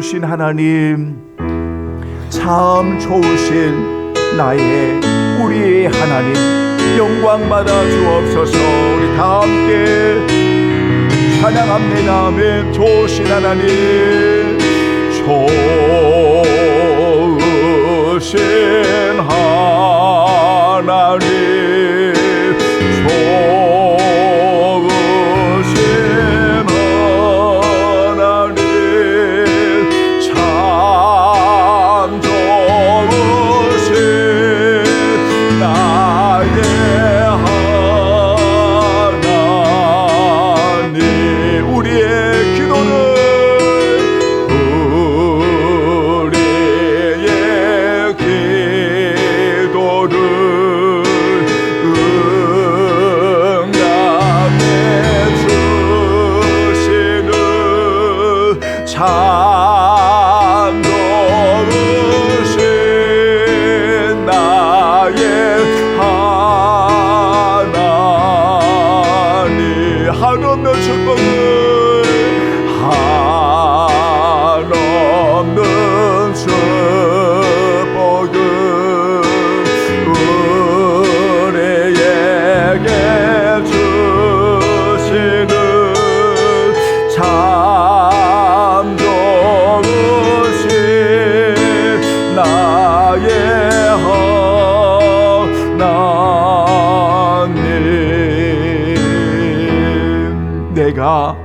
주신 하나님, 참 좋으신 나의 우리 하나님, 영광받아 주옵소서. 우리 다 함께 찬양합니다. 아멘. 좋으신 하나님, 좋으신 하나님, 내가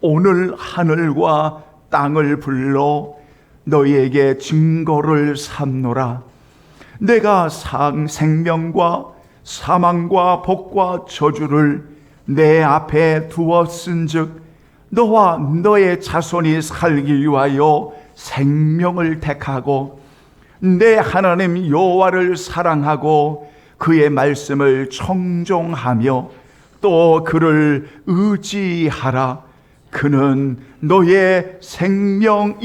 오늘 하늘과 땅을 불러 너희에게 증거를 삼노라. 내가 생명과 사망과 복과 저주를 내 앞에 두었은즉 너와 너의 자손이 살기 위하여 생명을 택하고 내 하나님 여호와를 사랑하고 그의 말씀을 청종하며 또 그를 의지하라. 그는 너의 생명이시니라.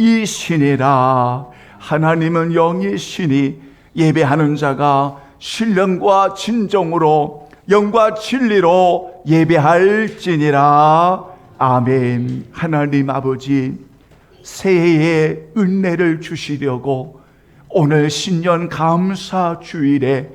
하나님은 영이시니 예배하는 자가 신령과 진정으로 영과 진리로 예배할지니라. 아멘. 하나님 아버지, 새해의 은혜를 주시려고 오늘 신년 감사 주일에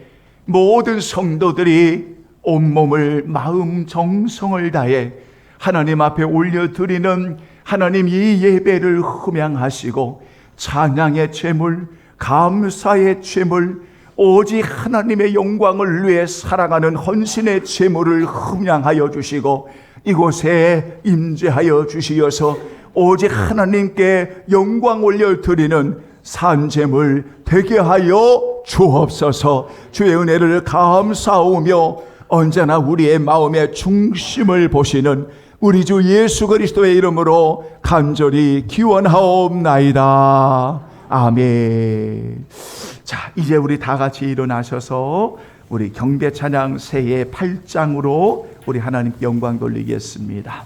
모든 성도들이 온몸을 마음 정성을 다해 하나님 앞에 올려드리는 하나님 이 예배를 흠양하시고 찬양의 제물, 감사의 제물, 오직 하나님의 영광을 위해 살아가는 헌신의 제물을 흠양하여 주시고 이곳에 임재하여 주시어서 오직 하나님께 영광 올려드리는 산제물 되게 하여 주옵소서. 주의 은혜를 감사하며 언제나 우리의 마음의 중심을 보시는 우리 주 예수 그리스도의 이름으로 간절히 기원하옵나이다. 아멘. 자, 이제 우리 다 같이 일어나셔서 우리 경배 찬양 새해 8장으로 우리 하나님께 영광 돌리겠습니다.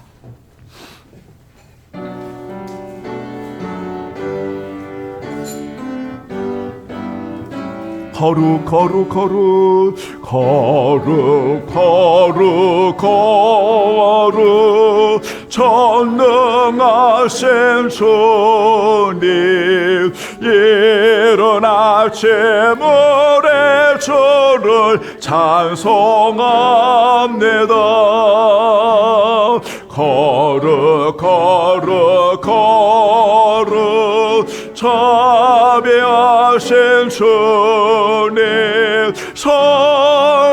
거룩 거룩 거룩 거룩 거룩 거룩 전능하신 주님, 이른 아침물의 주를 찬송합니다. 거룩 거룩 거룩 자비하신 주님,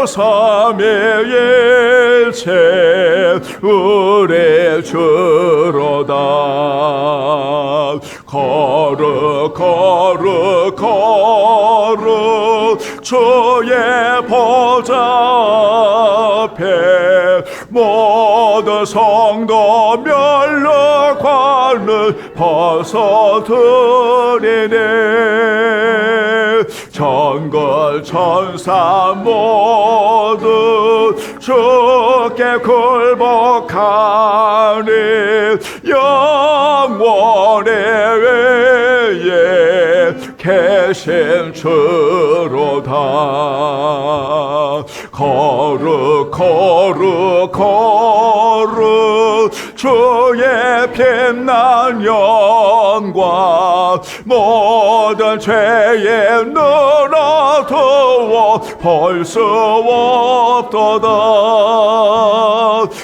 삼위일체 우리 주로다. 거룩 거룩 거룩 주의 보좌 앞에 모든 성도 멸류관을 벗어드리네. 전걸 천사 모두 주께 굴복하니 영원의 외에 계신 주로다. 거룩 거룩 거룩 주의 빛난 영광 모든 죄에 늘어두어 볼 수 없도다.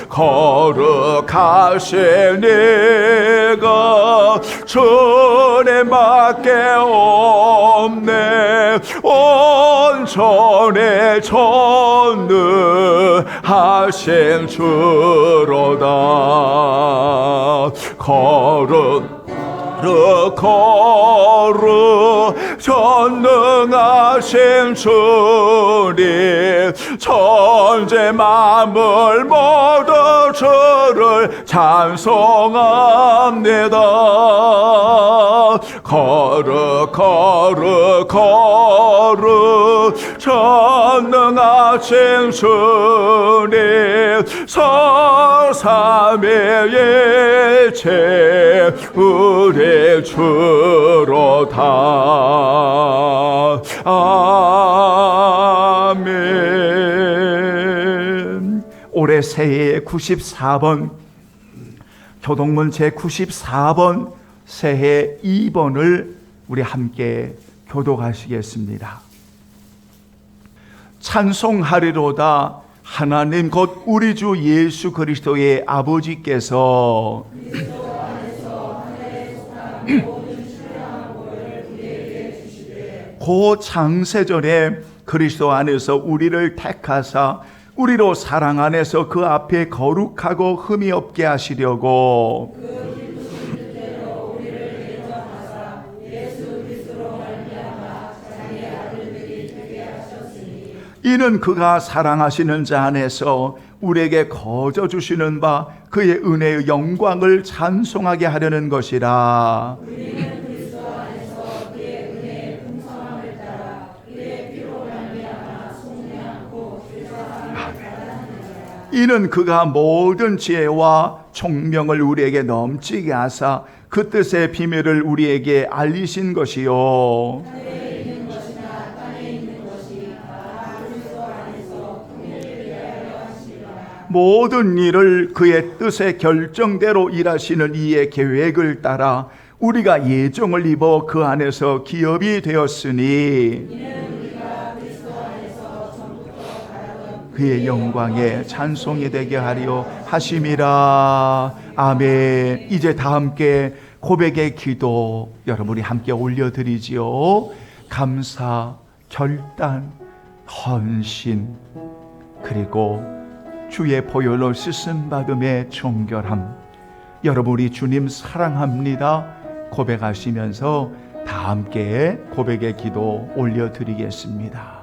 거룩하신 이가 주님밖에 없네. 온전히 전능하신 주로다. 거룩 거룩 전능하신 주님 천재 만물 모두 주를 찬송합니다. 거룩 거룩 거룩 전능하신 주님 서삼위일체 우리 주로다. 아멘. 올해 새해의 94번 교동문 제94번 새해 2번을 우리 함께 교독하시겠습니다. 찬송하리로다 하나님 곧 우리 주 예수 그리스도의 아버지께서 고 창세전에 그리스도 안에서 우리를 택하사 우리로 사랑 안에서 그 앞에 거룩하고 흠이 없게 하시려고 이는 그가 사랑하시는 자 안에서 우리에게 거저 주시는 바 그의 은혜의 영광을 찬송하게 하려는 것이라. 우리는 그리스도 안에서 그의 은혜의 풍성함을 따라 그의 피로 말미암아 속량하고 죄사함을 받았느니라. 이는 그가 모든 지혜와 총명을 우리에게 넘치게 하사 그 뜻의 비밀을 우리에게 알리신 것이요. 모든 일을 그의 뜻의 결정대로 일하시는 이의 계획을 따라 우리가 예정을 입어 그 안에서 기업이 되었으니 그의 영광에 찬송이 되게 하리오 하심이라. 아멘. 이제 다 함께 고백의 기도 여러분이 함께 올려드리지요. 감사, 결단, 헌신, 그리고 주의 보혈로 쓰심받음의 정결함, 여러분이 주님 사랑합니다 고백하시면서 다 함께 고백의 기도 올려드리겠습니다.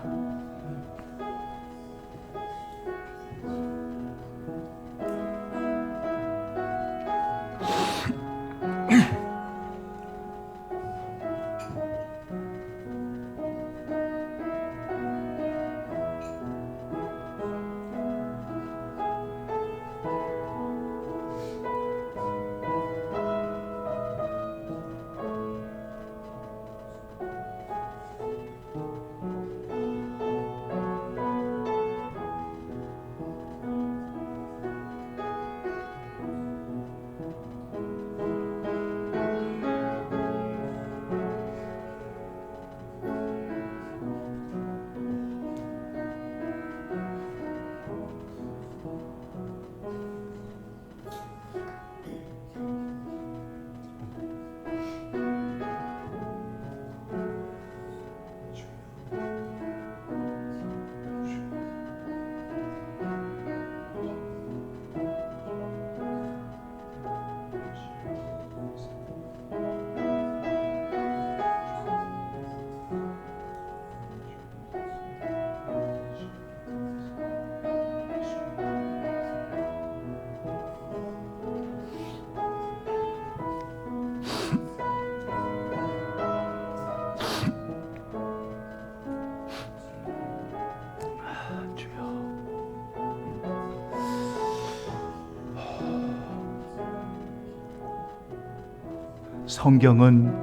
성경은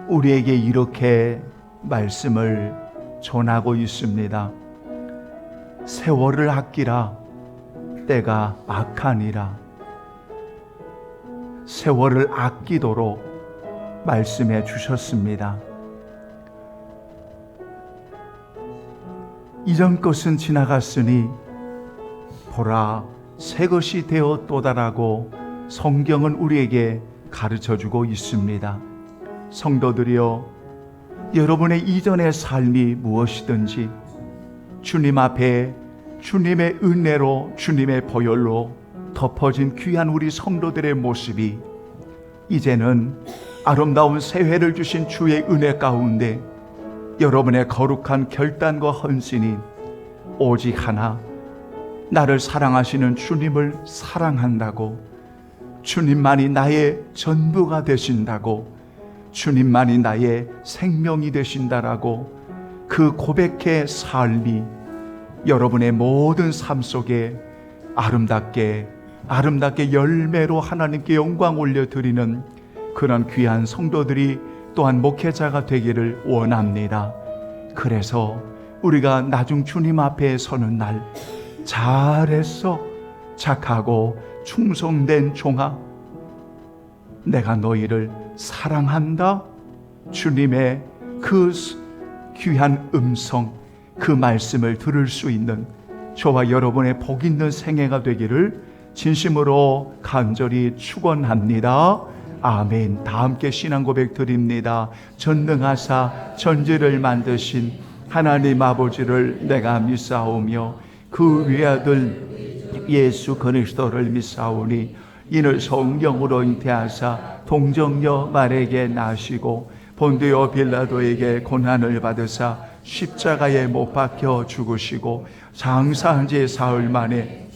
우리에게 이렇게 말씀을 전하고 있습니다. 세월을 아끼라, 때가 악하니라. 세월을 아끼도록 말씀해 주셨습니다. 이전 것은 지나갔으니 보라, 새 것이 되었도다라고 성경은 우리에게 가르쳐주고 있습니다. 성도들이여, 여러분의 이전의 삶이 무엇이든지 주님 앞에 주님의 은혜로, 주님의 보혈로 덮어진 귀한 우리 성도들의 모습이 이제는 아름다운 새해를 주신 주의 은혜 가운데 여러분의 거룩한 결단과 헌신이 오직 하나, 나를 사랑하시는 주님을 사랑한다고, 주님만이 나의 전부가 되신다고, 주님만이 나의 생명이 되신다라고 그 고백의 삶이 여러분의 모든 삶 속에 아름답게 열매로 하나님께 영광 올려드리는 그런 귀한 성도들이 또한 목회자가 되기를 원합니다. 그래서 우리가 나중 주님 앞에 서는 날, 잘했어, 착하고 충성된 종아, 내가 너희를 사랑한다, 주님의 그 귀한 음성, 그 말씀을 들을 수 있는 저와 여러분의 복 있는 생애가 되기를 진심으로 간절히 축원합니다. 아멘. 다 함께 신앙 고백 드립니다. 전능하사 천지를 만드신 하나님 아버지를 내가 믿사오며 그 외아들 예수 그리스도를 믿사오니 이를 성령으로 잉태하사 동정녀 마리아에게 나시고 본디오 빌라도에게 고난을 받으사 십자가에 못 박혀 죽으시고 장사한 지 사흘 만에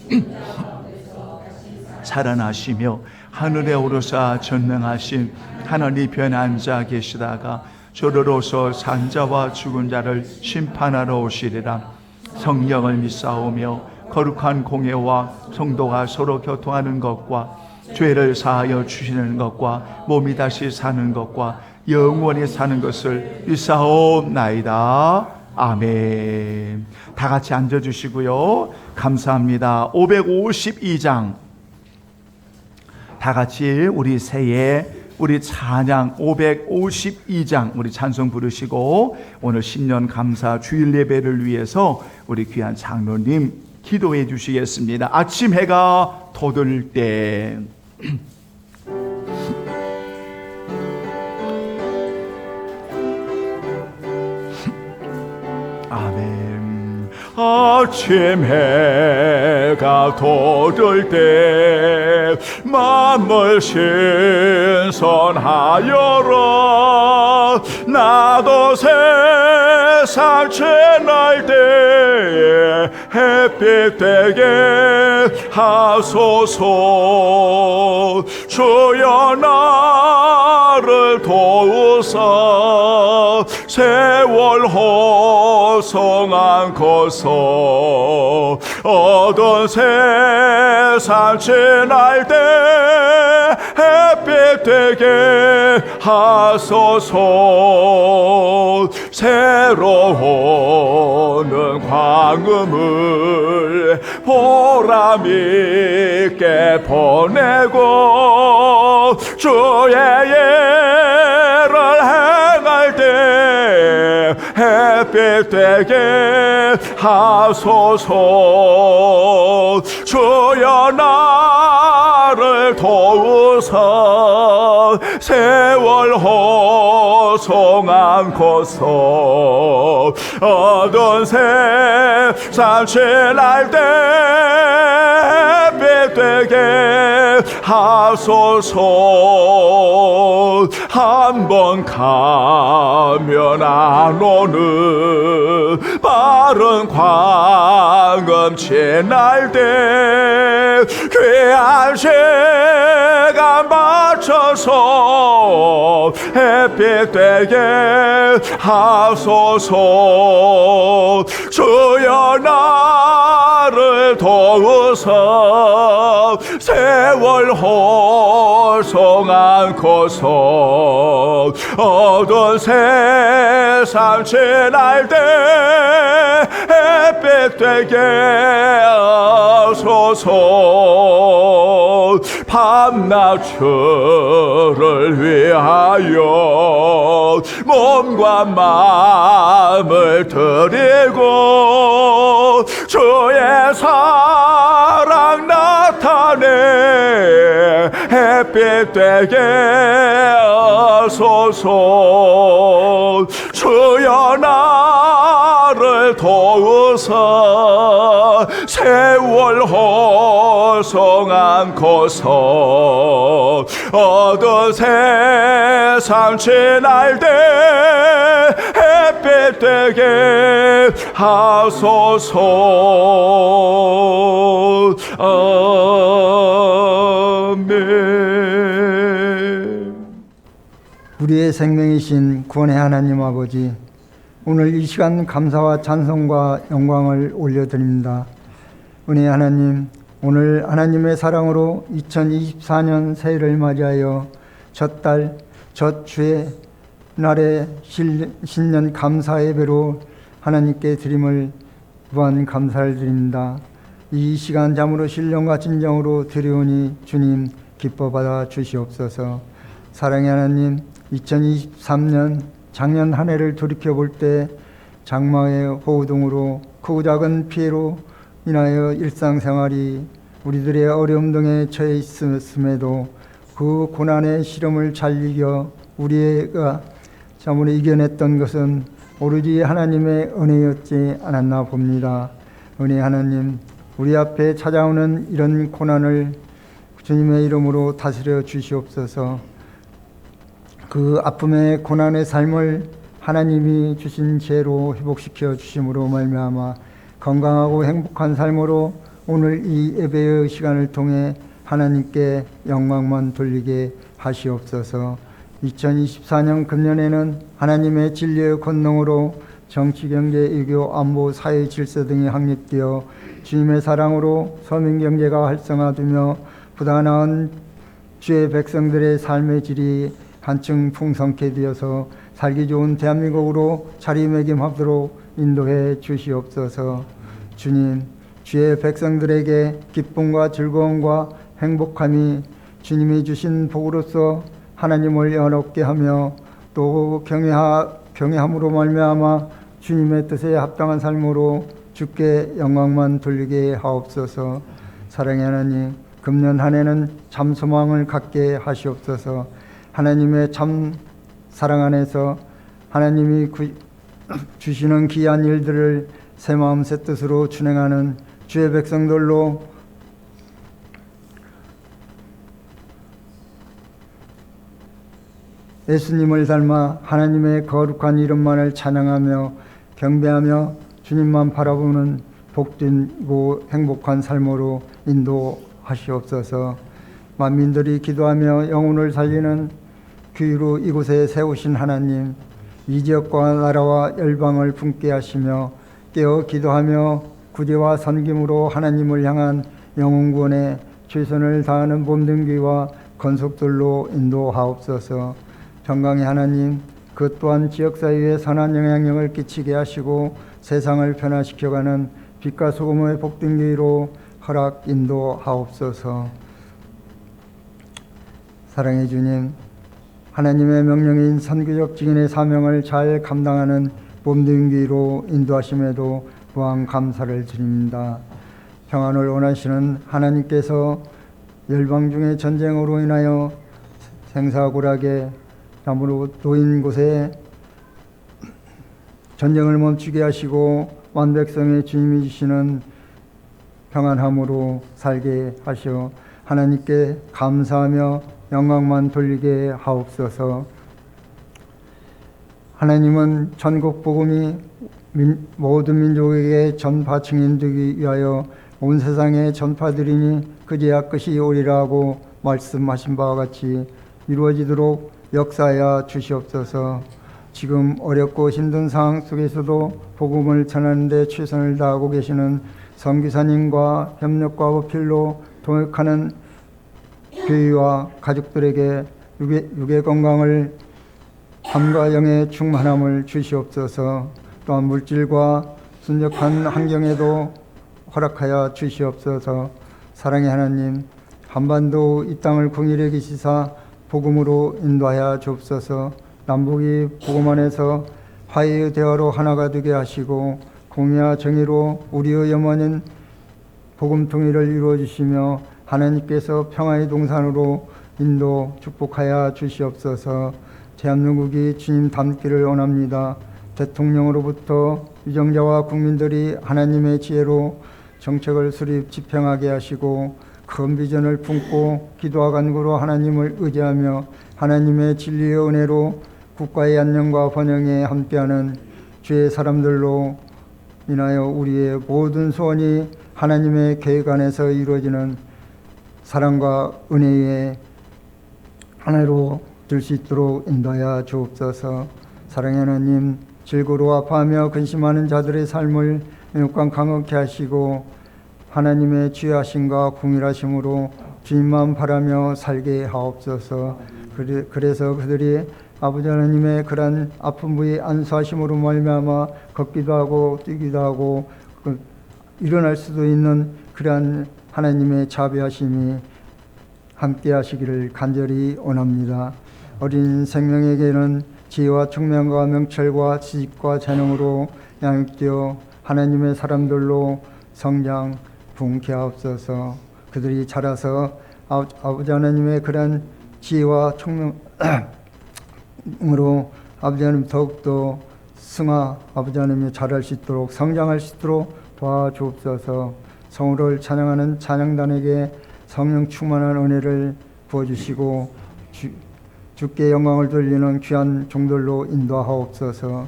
살아나시며 하늘에 오르사 전능하신 하나님 편에 앉아 계시다가 저러로서 산자와 죽은 자를 심판하러 오시리라. 성령을 믿사오며 거룩한 공예와 성도가 서로 교통하는 것과 죄를 사하여 주시는 것과 몸이 다시 사는 것과 영원히 사는 것을 믿사옵나이다. 아멘. 다 같이 앉아주시고요. 감사합니다. 552장 다 같이 우리 새해 우리 찬양 552장 우리 찬송 부르시고 오늘 신년 감사 주일 예배를 위해서 우리 귀한 장로님 기도해 주시겠습니다. 아침 해가 돋을 때 아멘. 아침 해가 돋을 때 마음을 신선하여라. 나도 세상 지날 때에 햇빛 되게 하소서. 주여 나를 도우사 세월 허송한 거서 어떤 세상 지날 때 햇빛 되게 하소서. 새로운 광음을 보람 있게 보내고 주의 예를 행할 때 햇빛 되게 하소서. 주여 나를 도우사 세월 허송한 거서 어떤 세상 지날 때 햇빛 되게 하소서. 한번 가면 안 오는 빠른 광음 지날 때 귀한 시간 맞춰서 햇빛 되게 하소서. 주여 나를 도우사 세월 호송 않고서 어두운 세상 지날 때 햇빛 되게 하소서. 밤낮주를 위하여 몸과 마음을 드리고 주의 사랑 나타내 햇빛 되게 하소서. 주여 나를 도우사 세월 호송 않고서 어두운 세상 지날 때 햇빛 되게 하소서. 아멘. 우리의 생명이신 구원의 하나님 아버지, 오늘 이 시간 감사와 찬송과 영광을 올려드립니다. 은혜의 하나님, 오늘 하나님의 사랑으로 2024년 새해를 맞이하여 첫 달, 첫 주의 날에 신년 감사 예배로 하나님께 드림을 무한 감사를 드립니다. 이 시간 잠으로 신령과 진정으로 드리오니 주님 기뻐 받아 주시옵소서. 사랑의 하나님, 2023년 작년 한 해를 돌이켜볼 때 장마의 호우등으로 크고 작은 피해로 인하여 일상생활이 우리들의 어려움 등에 처해 있음에도 그 고난의 시름을 잘 이겨 우리가 참으로 이겨냈던 것은 오로지 하나님의 은혜였지 않았나 봅니다. 은혜 하나님, 우리 앞에 찾아오는 이런 고난을 주님의 이름으로 다스려 주시옵소서. 그 아픔의 고난의 삶을 하나님이 주신 죄로 회복시켜 주심으로 말미암아 건강하고 행복한 삶으로 오늘 이 예배의 시간을 통해 하나님께 영광만 돌리게 하시옵소서. 2024년 금년에는 하나님의 진리의 권능으로 정치, 경제, 외교, 안보, 사회 질서 등이 확립되어 주님의 사랑으로 서민 경제가 활성화되며 보다 나은 주의 백성들의 삶의 질이 한층 풍성케 되어서 살기 좋은 대한민국으로 자리매김하도록 인도해 주시옵소서. 주님, 주의 백성들에게 기쁨과 즐거움과 행복함이 주님이 주신 복으로서 하나님을 영화롭게 하며 또 경외함으로 말미암아 주님의 뜻에 합당한 삶으로 주께 영광만 돌리게 하옵소서. 사랑의 하나님, 금년 한 해는 참 소망을 갖게 하시옵소서. 하나님의 참 사랑 안에서 하나님이 주시는 귀한 일들을 새 마음 새 뜻으로 준행하는 주의 백성들로 예수님을 닮아 하나님의 거룩한 이름만을 찬양하며 경배하며 주님만 바라보는 복되고 행복한 삶으로 인도하시옵소서. 만민들이 기도하며 영혼을 살리는 규율로 이곳에 세우신 하나님, 이 지역과 나라와 열방을 품게 하시며 깨어 기도하며 구제와 섬김으로 하나님을 향한 영혼 구원에 최선을 다하는 몸등기와 건속들로 인도하옵소서. 평강의 하나님, 그 또한 지역사회에 선한 영향력을 끼치게 하시고 세상을 변화시켜가는 빛과 소금의 복등기로 허락 인도하옵소서. 사랑의 주님, 하나님의 명령인 선교적 증인의 사명을 잘 감당하는 몸등기로 인도하심에도 무한 감사를 드립니다. 평안을 원하시는 하나님께서 열방 중의 전쟁으로 인하여 생사고락에 참으로 놓인 곳에 전쟁을 멈추게 하시고 완백성의 주님이 주시는 평안함으로 살게 하시어 하나님께 감사하며 영광만 돌리게 하옵소서. 하나님은 전국 복음이 모든 민족에게 전파 증인되기 위하여 온 세상에 전파드리니 그제야 끝이 오리라 하고 말씀하신 바와 같이 이루어지도록 역사하여 주시옵소서. 지금 어렵고 힘든 상황 속에서도 복음을 전하는 데 최선을 다하고 계시는 선교사님과 협력과 어필로 동역하는 교회와 가족들에게 육의 건강을 함과 영의 충만함을 주시옵소서. 또한 물질과 순적한 환경에도 허락하여 주시옵소서. 사랑의 하나님, 한반도 이 땅을 궁일에 계시사 복음으로 인도하여 주옵소서. 남북이 복음 안에서 화해의 대화로 하나가 되게 하시고 공의와 정의로 우리의 염원인 복음 통일을 이루어 주시며 하나님께서 평화의 동산으로 인도 축복하여 주시옵소서. 대한민국이 주님 닮기를 원합니다. 대통령으로부터 유정자와 국민들이 하나님의 지혜로 정책을 수립 집행하게 하시고 큰 비전을 품고 기도와 간구로 하나님을 의지하며 하나님의 진리의 은혜로 국가의 안녕과 번영에 함께하는 주의 사람들로 인하여 우리의 모든 소원이 하나님의 계획 안에서 이루어지는 사랑과 은혜의 하나로 될 수 있도록 인도하여 주옵소서. 사랑의 하나님, 질고로 아파하며 근심하는 자들의 삶을 영광 강하게 하시고 하나님의 주의하심과 궁일하심으로 주님만 바라며 살게 하옵소서. 그래서 그들이 아버지 하나님의 그러한 아픈 부위 안수하심으로 말미암아 걷기도 하고 뛰기도 하고 일어날 수도 있는 그러한 하나님의 자비하심이 함께 하시기를 간절히 원합니다. 어린 생명에게는 지혜와 총명과 명철과 지식과 재능으로 양육되어 하나님의 사람들로 성장 부흥케 하옵소서. 그들이 자라서 아버지 하나님의 그러한 지혜와 총명으로 아버지 하나님 더욱더 아버지 하나님이 자랄 수 있도록 성장할 수 있도록 도와주옵소서. 성우를 찬양하는 찬양단에게 성령 충만한 은혜를 부어주시고 주께 영광을 돌리는 귀한 종들로 인도하옵소서.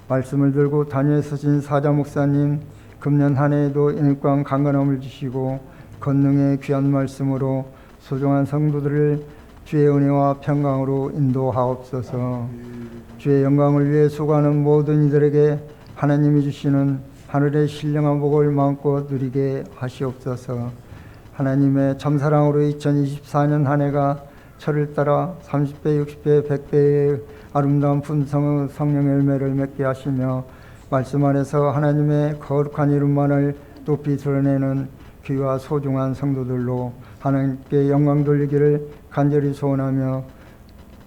말씀을 들고 단위에 서신 사자 목사님, 금년 한 해에도 영광 강건함을 주시고 권능의 귀한 말씀으로 소중한 성도들을 주의 은혜와 평강으로 인도하옵소서. 주의 영광을 위해 수고하는 모든 이들에게 하나님이 주시는 하늘의 신령한 복을 마음껏 누리게 하시옵소서. 하나님의 참사랑으로 2024년 한 해가 철을 따라 30배, 60배, 100배의 아름다운 품성의 성령 열매를 맺게 하시며 말씀 안에서 하나님의 거룩한 이름만을 높이 드러내는 귀와 소중한 성도들로 하나님께 영광 돌리기를 간절히 소원하며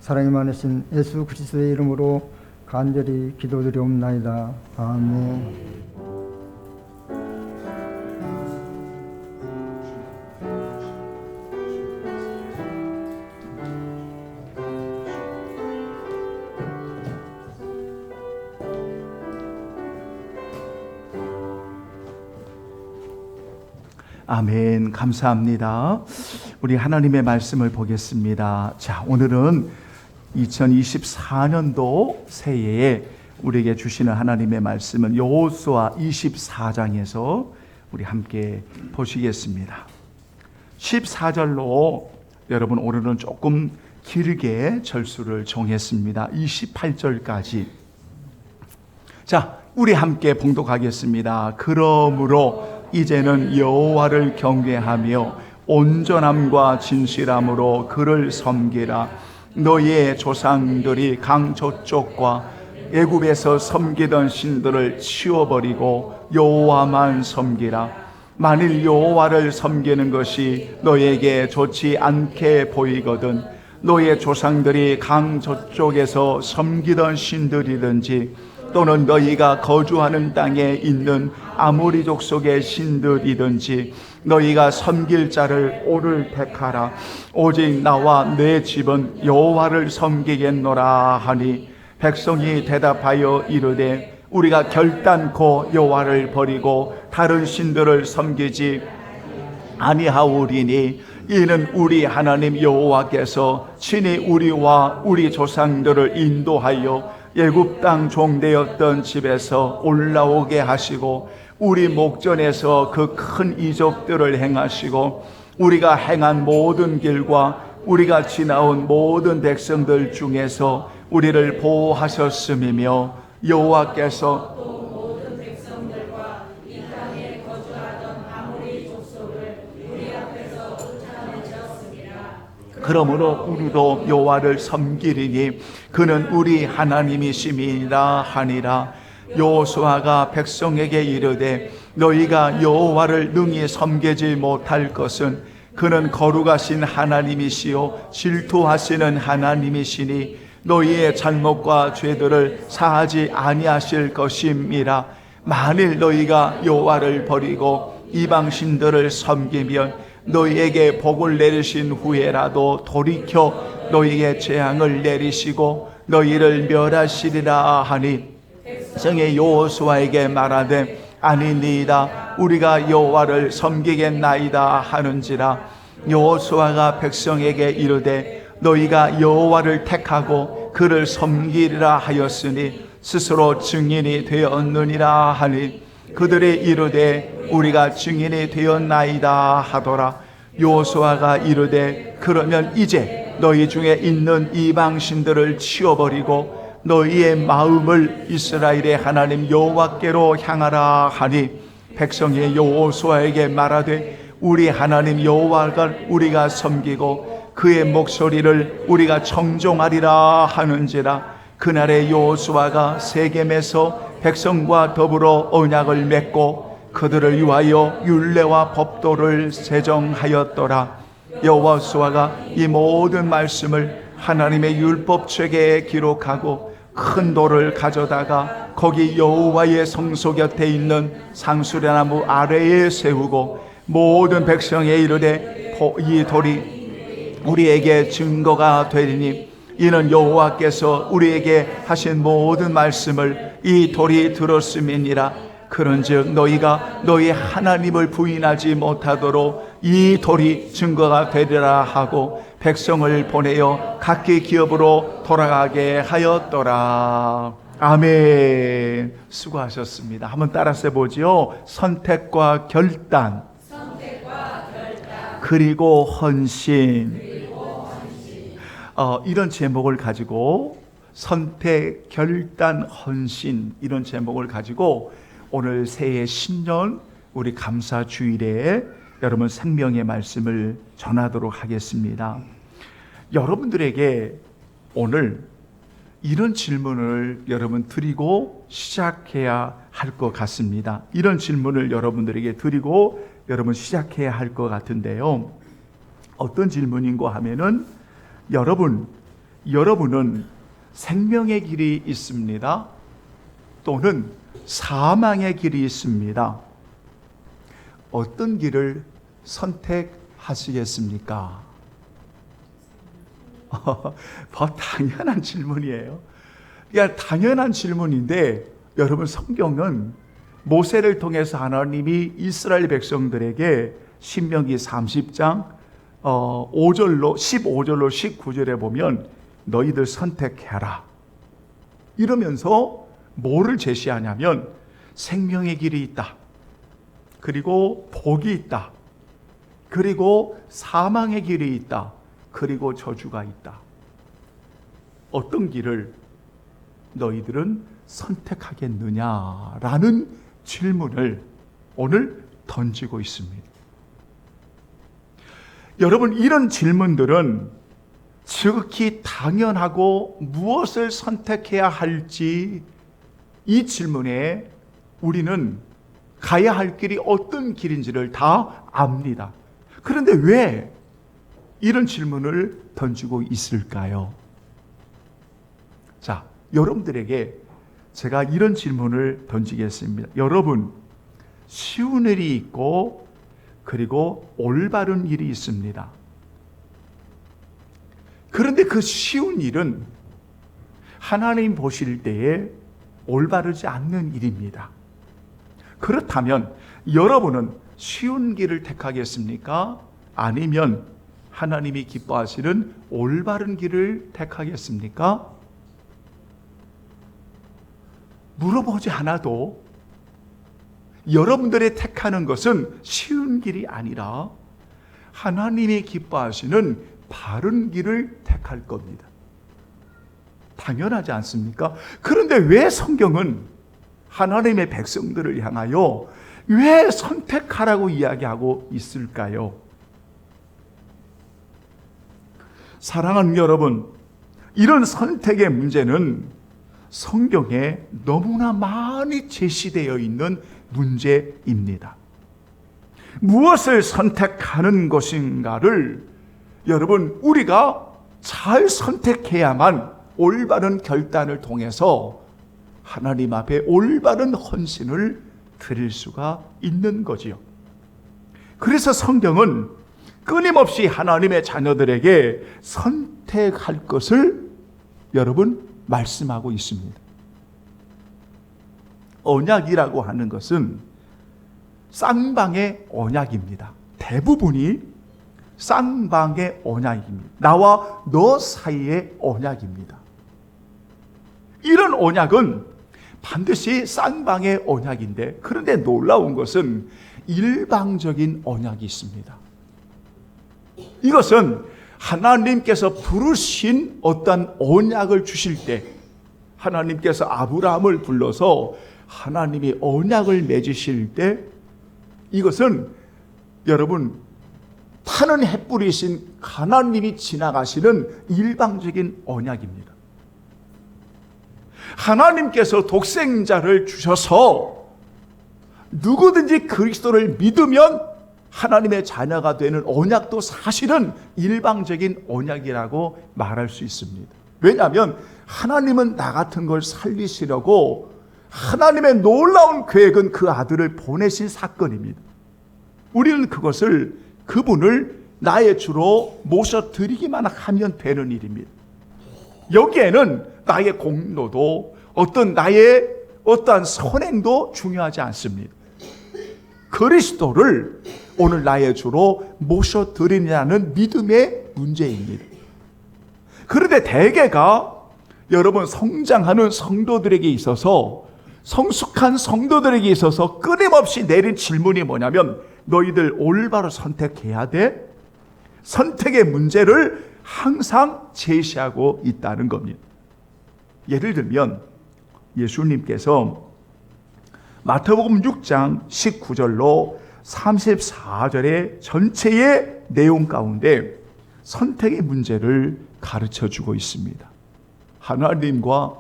사랑이 많으신 예수 그리스도의 이름으로 간절히 기도드리옵나이다. 아멘. 아멘. 감사합니다. 우리 하나님의 말씀을 보겠습니다. 자, 오늘은 2024년도 새해에 우리에게 주시는 하나님의 말씀은 여호수아 24장에서 우리 함께 보시겠습니다. 14절로 여러분 오늘은 조금 길게 절수를 정했습니다. 28절까지. 자, 우리 함께 봉독하겠습니다. 그러므로 이제는 여호와를 경외하며 온전함과 진실함으로 그를 섬기라. 너희의 조상들이 강 저쪽과 애굽에서 섬기던 신들을 치워버리고 여호와만 섬기라. 만일 여호와를 섬기는 것이 너희에게 좋지 않게 보이거든 너희의 조상들이 강 저쪽에서 섬기던 신들이든지 또는 너희가 거주하는 땅에 있는 아모리 족속의 신들이든지 너희가 섬길 자를 오늘 택하라. 오직 나와 내 집은 여호와를 섬기겠노라 하니 백성이 대답하여 이르되 우리가 결단코 여호와를 버리고 다른 신들을 섬기지 아니하오리니 이는 우리 하나님 여호와께서 친히 우리와 우리 조상들을 인도하여 애굽 땅 종되었던 집에서 올라오게 하시고 우리 목전에서 그 큰 이적들을 행하시고 우리가 행한 모든 길과 우리가 지나온 모든 백성들 중에서 우리를 보호하셨음이며 여호와께서 그러므로 우리도 여호와를 섬기리니 그는 우리 하나님이심이라 하니라. 여호수아가 백성에게 이르되 너희가 여호와를 능히 섬기지 못할 것은 그는 거룩하신 하나님이시요 질투하시는 하나님이시니 너희의 잘못과 죄들을 사하지 아니하실 것임이라. 만일 너희가 여호와를 버리고 이방 신들을 섬기면 너희에게 복을 내리신 후에라도 돌이켜 너희에게 재앙을 내리시고 너희를 멸하시리라 하니 성의 여호수아에게 말하되 아니니이다 우리가 여호와를 섬기겠나이다 하는지라. 여호수아가 백성에게 이르되 너희가 여호와를 택하고 그를 섬기리라 하였으니 스스로 증인이 되었느니라 하니 그들이 이르되 우리가 증인이 되었나이다 하더라. 여호수아가 이르되 그러면 이제 너희 중에 있는 이방 신들을 치워버리고 너희의 마음을 이스라엘의 하나님 여호와께로 향하라 하니 백성이 여호수아에게 말하되 우리 하나님 여호와를 우리가 섬기고 그의 목소리를 우리가 청종하리라 하는지라. 그날에 여호수아가 세겜에서 백성과 더불어 언약을 맺고 그들을 위하여 율례와 법도를 제정하였더라. 여호수아가 이 모든 말씀을 하나님의 율법책에 기록하고 큰 돌을 가져다가 거기 여호와의 성소 곁에 있는 상수려나무 아래에 세우고 모든 백성에 이르되 이 돌이 우리에게 증거가 되리니 이는 여호와께서 우리에게 하신 모든 말씀을 이 돌이 들었음이니라. 그런즉 너희가 너희 하나님을 부인하지 못하도록 이 돌이 증거가 되리라 하고 백성을 보내어 각기 기업으로 돌아가게 하였더라. 아멘. 수고하셨습니다. 한번 따라서 해보지요. 선택과 결단, 그리고 헌신. 이런 제목을 가지고 선택, 결단, 헌신 이런 제목을 가지고 오늘 새해 신년 우리 감사주일에 여러분 생명의 말씀을 전하도록 하겠습니다. 여러분들에게 오늘 이런 질문을 여러분 드리고 시작해야 할 것 같습니다. 이런 질문을 여러분들에게 드리고 여러분 시작해야 할 것 같은데요. 어떤 질문인가 하면은 여러분은 생명의 길이 있습니다. 또는 사망의 길이 있습니다. 어떤 길을 선택하시겠습니까? 당연한 질문이에요. 그러니까 당연한 질문인데 여러분 성경은 모세를 통해서 하나님이 이스라엘 백성들에게 신명기 30장 15절로 19절에 보면 너희들 선택해라 이러면서 뭐를 제시하냐면 생명의 길이 있다. 그리고 복이 있다. 그리고 사망의 길이 있다. 그리고 저주가 있다. 어떤 길을 너희들은 선택하겠느냐라는 질문을 오늘 던지고 있습니다. 여러분, 이런 질문들은 지극히 당연하고 무엇을 선택해야 할지 이 질문에 우리는 가야 할 길이 어떤 길인지를 다 압니다. 그런데 왜 이런 질문을 던지고 있을까요? 자, 여러분들에게 제가 이런 질문을 던지겠습니다. 여러분, 쉬운 일이 있고 그리고 올바른 일이 있습니다. 그런데 그 쉬운 일은 하나님 보실 때에 올바르지 않는 일입니다. 그렇다면 여러분은 쉬운 길을 택하겠습니까? 아니면 하나님이 기뻐하시는 올바른 길을 택하겠습니까? 물어보지 않아도 여러분들의 택하는 것은 쉬운 길이 아니라 하나님이 기뻐하시는 바른 길을 택할 겁니다. 당연하지 않습니까? 그런데 왜 성경은 하나님의 백성들을 향하여 왜 선택하라고 이야기하고 있을까요? 사랑하는 여러분, 이런 선택의 문제는 성경에 너무나 많이 제시되어 있는 문제입니다. 무엇을 선택하는 것인가를 여러분, 우리가 잘 선택해야만 올바른 결단을 통해서 하나님 앞에 올바른 헌신을 드릴 수가 있는 거지요. 그래서 성경은 끊임없이 하나님의 자녀들에게 선택할 것을 여러분 말씀하고 있습니다. 언약이라고 하는 것은 쌍방의 언약입니다. 대부분이 쌍방의 언약입니다. 나와 너 사이의 언약입니다. 이런 언약은 반드시 쌍방의 언약인데, 그런데 놀라운 것은 일방적인 언약이 있습니다. 이것은 하나님께서 부르신 어떤 언약을 주실 때, 하나님께서 아브라함을 불러서 하나님이 언약을 맺으실 때, 이것은 여러분 타는 햇불이신 하나님이 지나가시는 일방적인 언약입니다. 하나님께서 독생자를 주셔서 누구든지 그리스도를 믿으면 하나님의 자녀가 되는 언약도 사실은 일방적인 언약이라고 말할 수 있습니다. 왜냐하면 하나님은 나 같은 걸 살리시려고 하나님의 놀라운 계획은 그 아들을 보내신 사건입니다. 우리는 그분을 나의 주로 모셔드리기만 하면 되는 일입니다. 여기에는 나의 공로도 나의 어떠한 선행도 중요하지 않습니다. 그리스도를 오늘 나의 주로 모셔드리냐는 믿음의 문제입니다. 그런데 대개가 여러분 성장하는 성도들에게 있어서, 성숙한 성도들에게 있어서 끊임없이 내린 질문이 뭐냐면, 너희들 올바로 선택해야 돼? 선택의 문제를 항상 제시하고 있다는 겁니다. 예를 들면 예수님께서 마태복음 6장 19절로 34절의 전체의 내용 가운데 선택의 문제를 가르쳐주고 있습니다. 하나님과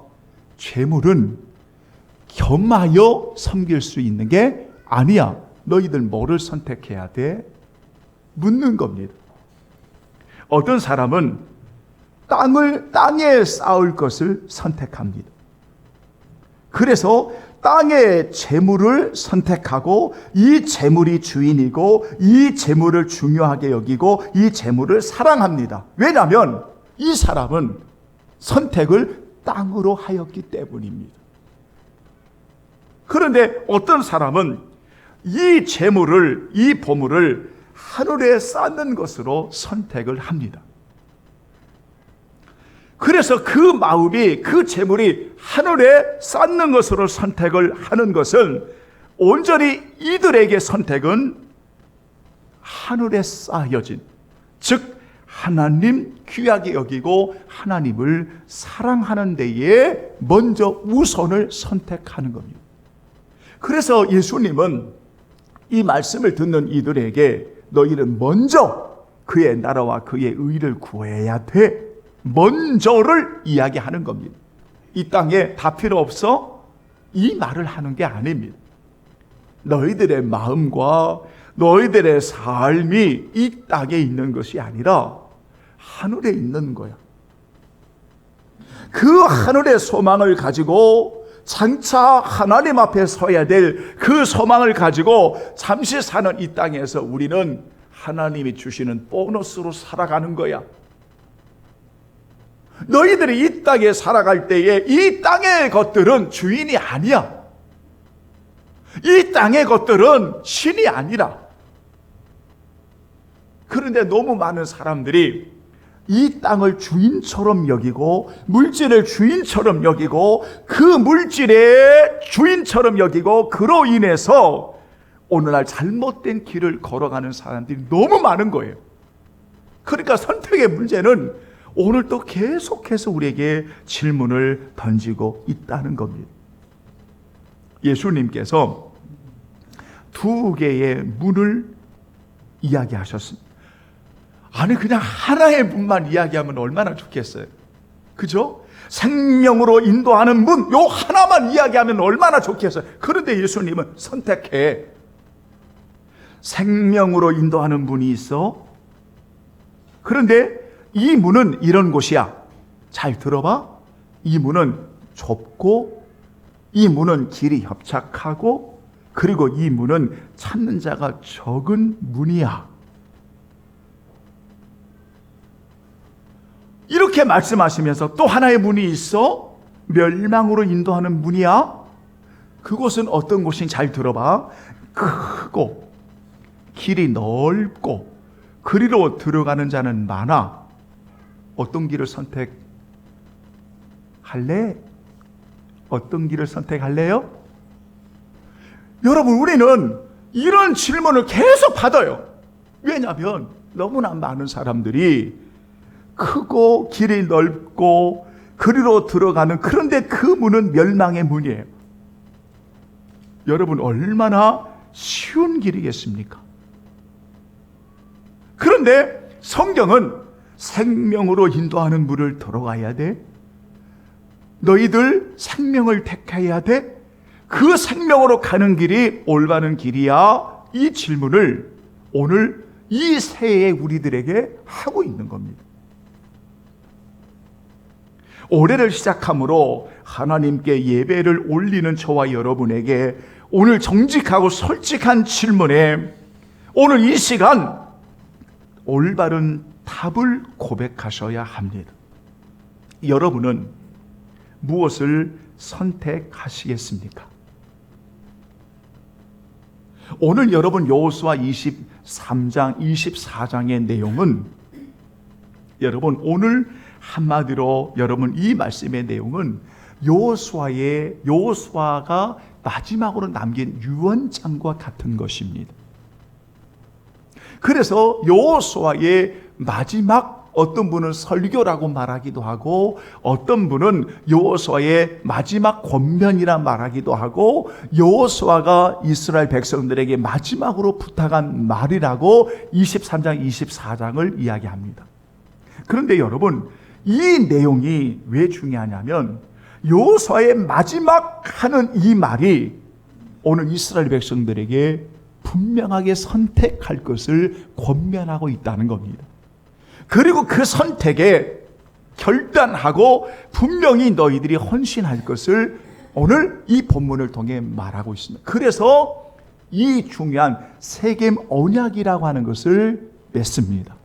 재물은 겸하여 섬길 수 있는 게 아니야. 너희들 뭐를 선택해야 돼? 묻는 겁니다. 어떤 사람은 땅에 쌓을 것을 선택합니다. 그래서 땅의 재물을 선택하고, 이 재물이 주인이고 이 재물을 중요하게 여기고 이 재물을 사랑합니다. 왜냐하면 이 사람은 선택을 땅으로 하였기 때문입니다. 그런데 어떤 사람은 이 재물을, 이 보물을 하늘에 쌓는 것으로 선택을 합니다. 그래서 그 마음이, 그 재물이 하늘에 쌓는 것으로 선택을 하는 것은 온전히 이들에게 선택은 하늘에 쌓여진, 즉 하나님 귀하게 여기고 하나님을 사랑하는 데에 먼저 우선을 선택하는 겁니다. 그래서 예수님은 이 말씀을 듣는 이들에게 너희는 먼저 그의 나라와 그의 의를 구해야 돼, 먼저를 이야기하는 겁니다. 이 땅에 다 필요 없어? 이 말을 하는 게 아닙니다. 너희들의 마음과 너희들의 삶이 이 땅에 있는 것이 아니라 하늘에 있는 거야. 그 하늘의 소망을 가지고 장차 하나님 앞에 서야 될 그 소망을 가지고 잠시 사는 이 땅에서 우리는 하나님이 주시는 보너스로 살아가는 거야. 너희들이 이 땅에 살아갈 때에 이 땅의 것들은 주인이 아니야. 이 땅의 것들은 신이 아니라. 그런데 너무 많은 사람들이 이 땅을 주인처럼 여기고 물질을 주인처럼 여기고 그 물질의 주인처럼 여기고, 그로 인해서 오늘날 잘못된 길을 걸어가는 사람들이 너무 많은 거예요. 그러니까 선택의 문제는 오늘 또 계속해서 우리에게 질문을 던지고 있다는 겁니다. 예수님께서 두 개의 문을 이야기하셨습니다. 아니 그냥 하나의 문만 이야기하면 얼마나 좋겠어요. 그죠? 생명으로 인도하는 문, 요 하나만 이야기하면 얼마나 좋겠어요. 그런데 예수님은 선택해. 생명으로 인도하는 문이 있어. 그런데 이 문은 이런 곳이야. 잘 들어봐. 이 문은 좁고, 이 문은 길이 협착하고, 그리고 이 문은 찾는 자가 적은 문이야. 이렇게 말씀하시면서 또 하나의 문이 있어. 멸망으로 인도하는 문이야. 그곳은 어떤 곳인지 잘 들어봐. 크고 길이 넓고 그리로 들어가는 자는 많아. 어떤 길을 선택할래? 어떤 길을 선택할래요? 여러분, 우리는 이런 질문을 계속 받아요. 왜냐하면 너무나 많은 사람들이 크고 길이 넓고 그리로 들어가는, 그런데 그 문은 멸망의 문이에요. 여러분, 얼마나 쉬운 길이겠습니까? 그런데 성경은 생명으로 인도하는 문을 들어가야 돼. 너희들 생명을 택해야 돼. 그 생명으로 가는 길이 올바른 길이야. 이 질문을 오늘 이 새해에 우리들에게 하고 있는 겁니다. 올해를 시작함으로 하나님께 예배를 올리는 저와 여러분에게 오늘 정직하고 솔직한 질문에 오늘 이 시간 올바른 답을 고백하셔야 합니다. 여러분은 무엇을 선택하시겠습니까? 오늘 여러분 여호수아 23장, 24장의 내용은 여러분 오늘 한마디로 여러분 이 말씀의 내용은 여호수아가 마지막으로 남긴 유언장과 같은 것입니다. 그래서 여호수아의 마지막, 어떤 분은 설교라고 말하기도 하고 어떤 분은 여호수아의 마지막 권면이라 말하기도 하고 여호수아가 이스라엘 백성들에게 마지막으로 부탁한 말이라고 23장, 24장을 이야기합니다. 그런데 여러분, 이 내용이 왜 중요하냐면 여호수아의 마지막 하는 이 말이 오늘 이스라엘 백성들에게 분명하게 선택할 것을 권면하고 있다는 겁니다. 그리고 그 선택에 결단하고 분명히 너희들이 헌신할 것을 오늘 이 본문을 통해 말하고 있습니다. 그래서 이 중요한 세겜 언약이라고 하는 것을 맺습니다.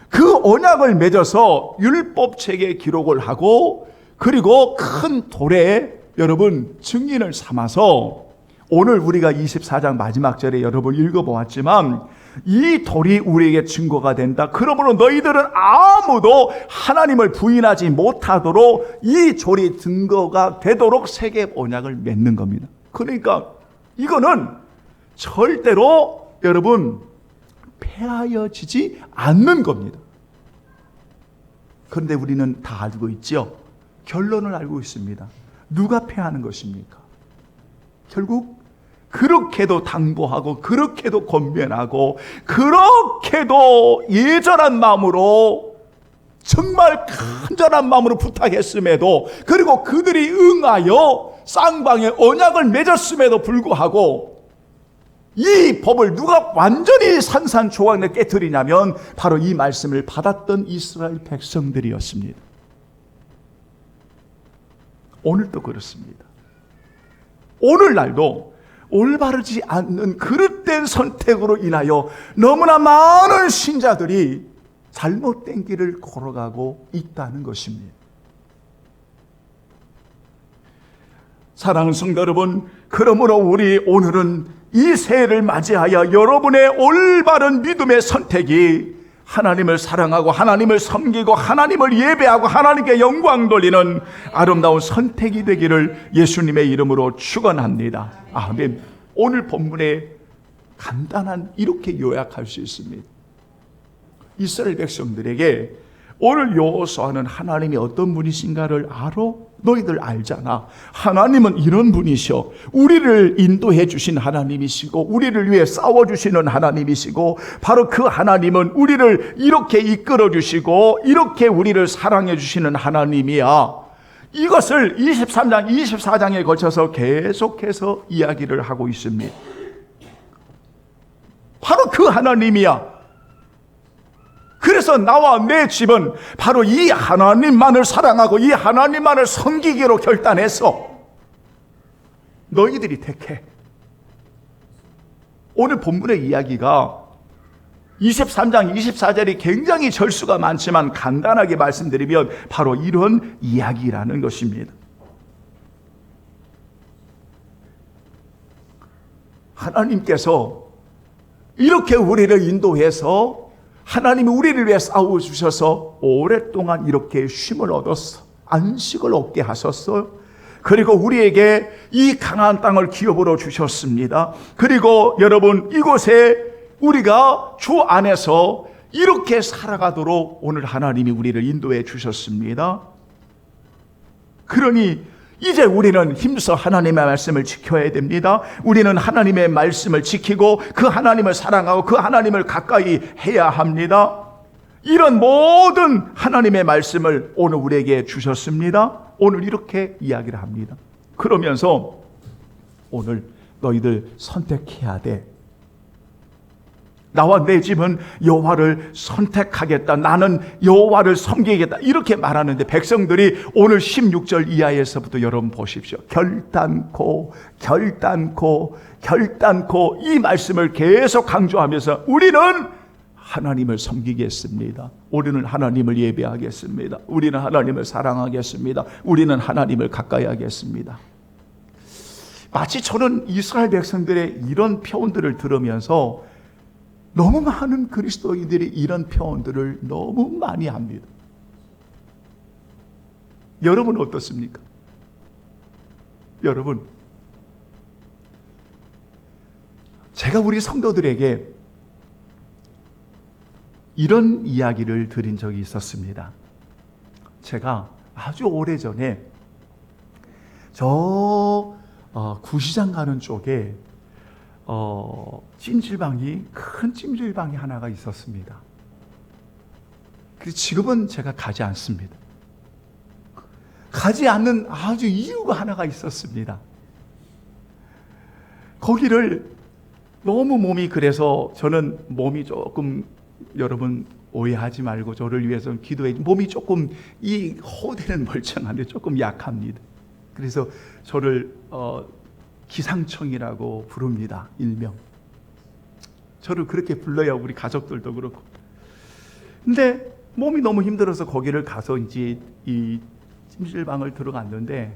그 언약을 맺어서 율법책에 기록을 하고 그리고 큰 돌에 여러분 증인을 삼아서 오늘 우리가 24장 마지막 절에 여러분 읽어보았지만 이 돌이 우리에게 증거가 된다. 그러므로 너희들은 아무도 하나님을 부인하지 못하도록 이 돌이 증거가 되도록 세겜 언약을 맺는 겁니다. 그러니까 이거는 절대로 여러분 폐하여지지 않는 겁니다. 그런데 우리는 다 알고 있죠. 결론을 알고 있습니다. 누가 폐하는 것입니까? 결국 그렇게도 당부하고 그렇게도 권면하고 그렇게도 예전한 마음으로 정말 간절한 마음으로 부탁했음에도 그리고 그들이 응하여 쌍방의 언약을 맺었음에도 불구하고 이 법을 누가 완전히 산산조각내 깨뜨리냐면 바로 이 말씀을 받았던 이스라엘 백성들이었습니다. 오늘도 그렇습니다. 오늘날도 올바르지 않는 그릇된 선택으로 인하여 너무나 많은 신자들이 잘못된 길을 걸어가고 있다는 것입니다. 사랑하는 성도 여러분, 그러므로 우리 오늘은 이 새해를 맞이하여 여러분의 올바른 믿음의 선택이 하나님을 사랑하고 하나님을 섬기고 하나님을 예배하고 하나님께 영광 돌리는 아름다운 선택이 되기를 예수님의 이름으로 축원합니다. 아멘. 오늘 본문에 간단한 이렇게 요약할 수 있습니다. 이스라엘 백성들에게 오늘 여호수아는 하나님이 어떤 분이신가를 알아? 너희들 알잖아. 하나님은 이런 분이셔. 우리를 인도해 주신 하나님이시고 우리를 위해 싸워주시는 하나님이시고 바로 그 하나님은 우리를 이렇게 이끌어 주시고 이렇게 우리를 사랑해 주시는 하나님이야. 이것을 23장, 24장에 걸쳐서 계속해서 이야기를 하고 있습니다. 바로 그 하나님이야. 그래서 나와 내 집은 바로 이 하나님만을 사랑하고 이 하나님만을 섬기기로 결단했어. 너희들이 택해. 오늘 본문의 이야기가 23장 24절이 굉장히 절수가 많지만 간단하게 말씀드리면 바로 이런 이야기라는 것입니다. 하나님께서 이렇게 우리를 인도해서 하나님이 우리를 위해 싸워주셔서 오랫동안 이렇게 쉼을 얻었어. 안식을 얻게 하셨어요. 그리고 우리에게 이 강한 땅을 기업으로 주셨습니다. 그리고 여러분, 이곳에 우리가 주 안에서 이렇게 살아가도록 오늘 하나님이 우리를 인도해 주셨습니다. 그러니 이제 우리는 힘써 하나님의 말씀을 지켜야 됩니다. 우리는 하나님의 말씀을 지키고 그 하나님을 사랑하고 그 하나님을 가까이 해야 합니다. 이런 모든 하나님의 말씀을 오늘 우리에게 주셨습니다. 오늘 이렇게 이야기를 합니다. 그러면서 오늘 너희들 선택해야 돼. 나와 내 집은 여호와를 선택하겠다. 나는 여호와를 섬기겠다. 이렇게 말하는데 백성들이 오늘 16절 이하에서부터 여러분 보십시오. 결단코 이 말씀을 계속 강조하면서 우리는 하나님을 섬기겠습니다. 우리는 하나님을 예배하겠습니다. 우리는 하나님을 사랑하겠습니다. 우리는 하나님을 가까이 하겠습니다. 마치 저는 이스라엘 백성들의 이런 표현들을 들으면서 너무 많은 그리스도인들이 이런 표현들을 너무 많이 합니다. 여러분 어떻습니까? 여러분, 제가 우리 성도들에게 이런 이야기를 드린 적이 있었습니다. 제가 아주 오래전에 구시장 가는 쪽에 큰 찜질방이 하나가 있었습니다. 그래서 지금은 제가 가지 않습니다. 가지 않는 아주 이유가 하나가 있었습니다. 거기를 너무 몸이 그래서 저는 몸이 조금 여러분 오해하지 말고 저를 위해서 기도해. 몸이 조금 이 호되는 멀쩡한데 조금 약합니다. 그래서 저를 기상청이라고 부릅니다. 일명. 저를 그렇게 불러요. 우리 가족들도 그렇고. 근데 몸이 너무 힘들어서 거기를 가서 이제 이 찜질방을 들어갔는데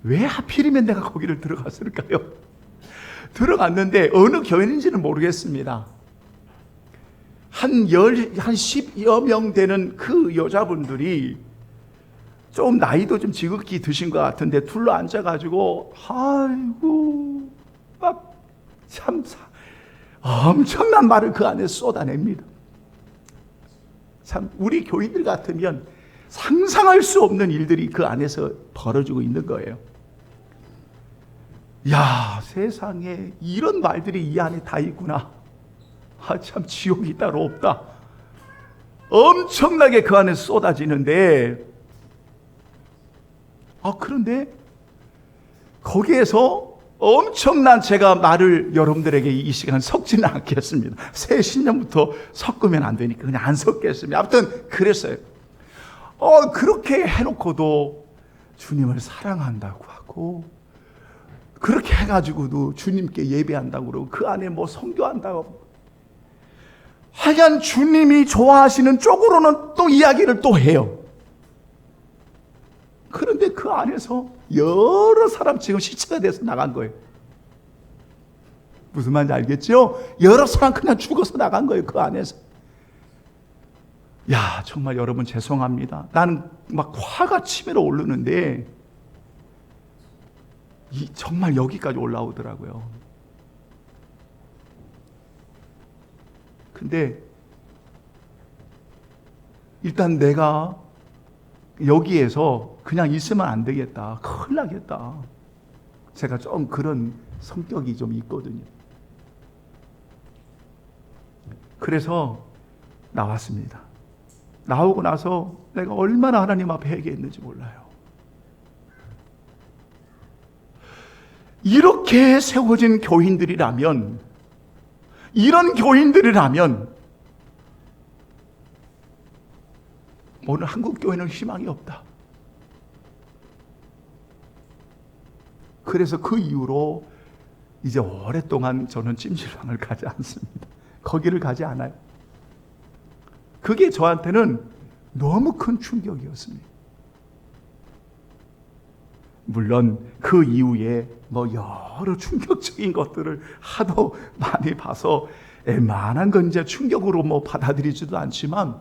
왜 하필이면 내가 거기를 들어갔을까요? 들어갔는데 어느 교회인지는 모르겠습니다. 한 10여 명 되는 그 여자분들이 좀 나이도 좀 지극히 드신 것 같은데 둘러 앉아가지고 아이고 막 참 엄청난 말을 그 안에 쏟아냅니다. 참 우리 교인들 같으면 상상할 수 없는 일들이 그 안에서 벌어지고 있는 거예요. 야, 세상에 이런 말들이 이 안에 다 있구나. 참 지옥이 따로 없다. 엄청나게 그 안에 쏟아지는데 그런데 거기에서 엄청난 제가 말을 여러분들에게 이 시간 섞지는 않겠습니다. 새 신년부터 섞으면 안 되니까 그냥 안 섞겠습니다. 아무튼 그랬어요. 그렇게 해놓고도 주님을 사랑한다고 하고 그렇게 해가지고도 주님께 예배한다고 그러고 그 안에 뭐 선교한다고 하여간 주님이 좋아하시는 쪽으로는 또 이야기를 또 해요. 그런데 그 안에서 여러 사람 지금 시체가 돼서 나간 거예요. 무슨 말인지 알겠죠? 여러 사람 그냥 죽어서 나간 거예요. 그 안에서. 야, 정말 여러분 죄송합니다. 나는 막 화가 치밀어 오르는데 정말 여기까지 올라오더라고요. 근데 일단 내가 여기에서 그냥 있으면 안 되겠다. 큰일 나겠다. 제가 좀 그런 성격이 좀 있거든요. 그래서 나왔습니다. 나오고 나서 내가 얼마나 하나님 앞에 회개했는지 몰라요. 이렇게 세워진 교인들이라면, 이런 교인들이라면 오늘 한국 교회는 희망이 없다. 그래서 그 이후로 이제 오랫동안 저는 찜질방을 가지 않습니다. 거기를 가지 않아요. 그게 저한테는 너무 큰 충격이었습니다. 물론 그 이후에 여러 충격적인 것들을 하도 많이 봐서 웬만한 건 이제 충격으로 받아들이지도 않지만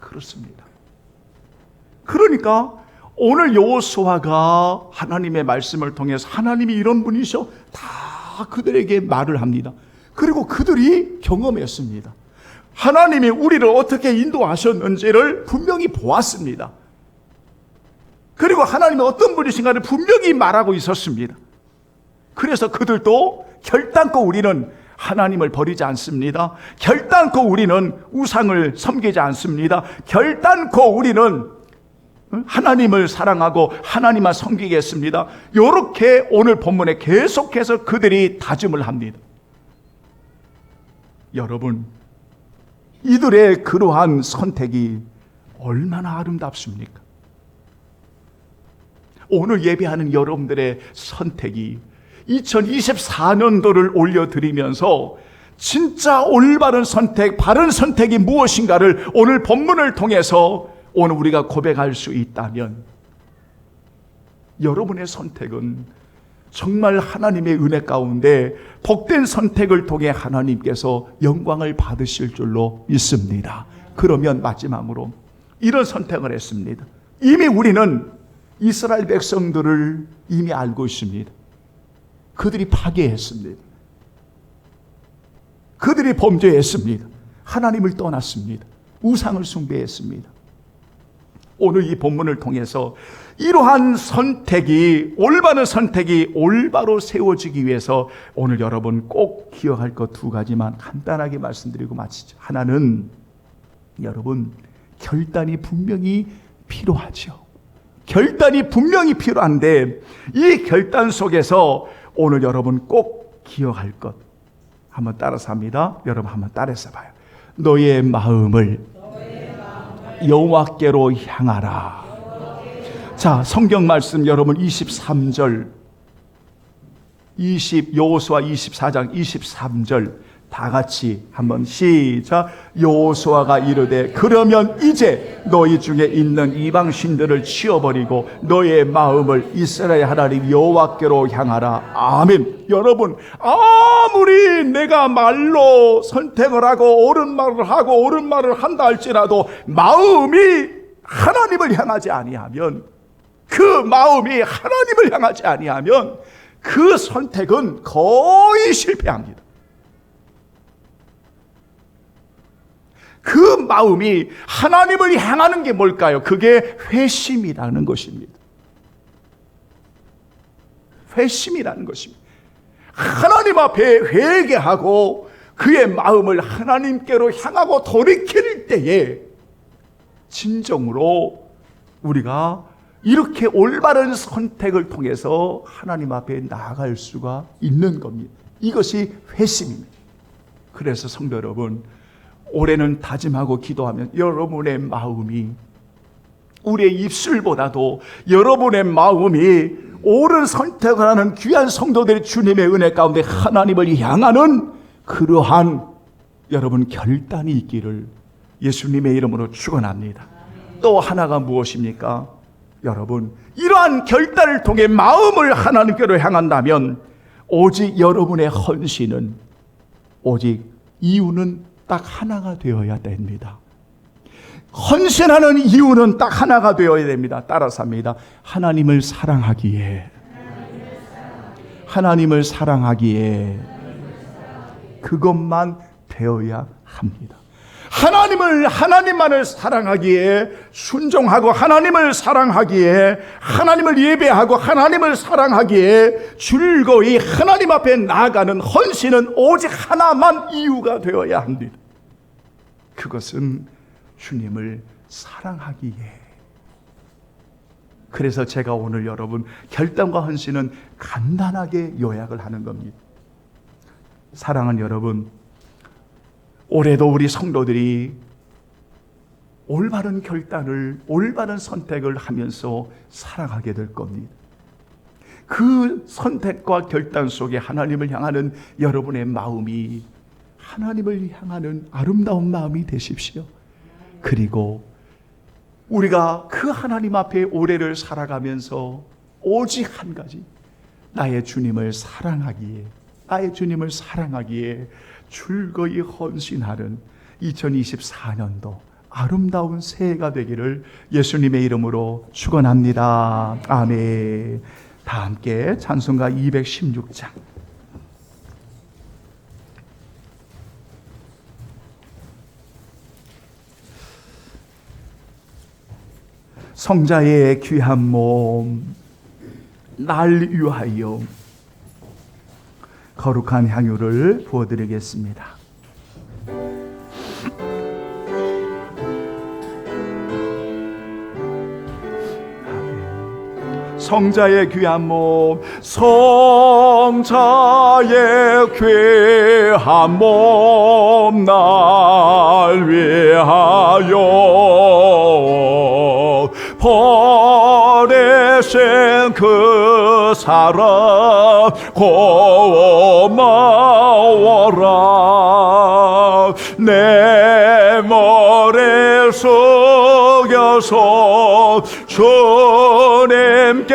그렇습니다. 그러니까 오늘 여호수아가 하나님의 말씀을 통해서 하나님이 이런 분이셔 다 그들에게 말을 합니다. 그리고 그들이 경험했습니다. 하나님이 우리를 어떻게 인도하셨는지를 분명히 보았습니다. 그리고 하나님이 어떤 분이신가를 분명히 말하고 있었습니다. 그래서 그들도 결단코 우리는 하나님을 버리지 않습니다. 결단코 우리는 우상을 섬기지 않습니다. 결단코 우리는 하나님을 사랑하고 하나님만 섬기겠습니다. 이렇게 오늘 본문에 계속해서 그들이 다짐을 합니다. 여러분, 이들의 그러한 선택이 얼마나 아름답습니까? 오늘 예배하는 여러분들의 선택이 2024년도를 올려드리면서 진짜 올바른 선택, 바른 선택이 무엇인가를 오늘 본문을 통해서 오늘 우리가 고백할 수 있다면 여러분의 선택은 정말 하나님의 은혜 가운데 복된 선택을 통해 하나님께서 영광을 받으실 줄로 믿습니다. 그러면 마지막으로 이런 선택을 했습니다. 이미 우리는 이스라엘 백성들을 이미 알고 있습니다. 그들이 파괴했습니다. 그들이 범죄했습니다. 하나님을 떠났습니다. 우상을 숭배했습니다. 오늘 이 본문을 통해서 이러한 선택이, 올바른 선택이 올바로 세워지기 위해서 오늘 여러분 꼭 기억할 것 두 가지만 간단하게 말씀드리고 마치죠. 하나는 여러분 결단이 분명히 필요하죠. 결단이 분명히 필요한데 이 결단 속에서 오늘 여러분 꼭 기억할 것 한번 따라서 합니다. 여러분 한번 따라서 봐요. 너의 마음을 여호와께로 향하라. 자, 성경 말씀 여러분 23절 여호수아 24장 23절 다 같이 한번 시작. 여호수아가 이르되 그러면 이제 너희 중에 있는 이방 신들을 치워버리고 너의 마음을 이스라엘 하나님 여호와께로 향하라. 아멘. 여러분, 아무리 내가 말로 선택을 하고 옳은 말을 한다 할지라도 마음이 하나님을 향하지 아니하면, 그 마음이 하나님을 향하지 아니하면 그 선택은 거의 실패합니다. 그 마음이 하나님을 향하는 게 뭘까요? 그게 회심이라는 것입니다. 회심이라는 것입니다. 하나님 앞에 회개하고 그의 마음을 하나님께로 향하고 돌이킬 때에 진정으로 우리가 이렇게 올바른 선택을 통해서 하나님 앞에 나아갈 수가 있는 겁니다. 이것이 회심입니다. 그래서 성도 여러분, 올해는 다짐하고 기도하면 여러분의 마음이, 우리의 입술보다도 여러분의 마음이 옳은 선택을 하는 귀한 성도들의 주님의 은혜 가운데 하나님을 향하는 그러한 여러분 결단이 있기를 예수님의 이름으로 축원합니다. 또 하나가 무엇입니까? 여러분, 이러한 결단을 통해 마음을 하나님께로 향한다면 오직 여러분의 헌신은, 오직 이유는 딱 하나가 되어야 됩니다. 헌신하는 이유는 딱 하나가 되어야 됩니다. 따라서 합니다. 하나님을 사랑하기에, 하나님을 사랑하기에 그것만 되어야 합니다. 하나님만을 사랑하기에, 순종하고 하나님을 사랑하기에, 하나님을 예배하고 하나님을 사랑하기에 즐거이 하나님 앞에 나아가는 헌신은 오직 하나만 이유가 되어야 합니다. 그것은 주님을 사랑하기에. 그래서 제가 오늘 여러분 결단과 헌신은 간단하게 요약을 하는 겁니다. 사랑하는 여러분, 올해도 우리 성도들이 올바른 결단을, 올바른 선택을 하면서 살아가게 될 겁니다. 그 선택과 결단 속에 하나님을 향하는 여러분의 마음이 하나님을 향하는 아름다운 마음이 되십시오. 그리고 우리가 그 하나님 앞에 올해를 살아가면서 오직 한 가지, 나의 주님을 사랑하기에, 나의 주님을 사랑하기에 즐거이 헌신하는 2024년도 아름다운 새해가 되기를 예수님의 이름으로 축원합니다. 아멘. 다 함께 찬송가 216장. 성자의 귀한 몸 날 위하여 거룩한 향유를 부어드리겠습니다. 성자의 귀한 몸, 성자의 귀한 몸 날 위하여 버리신 그 사랑 고마워라. 내 머리 숙여서 주님께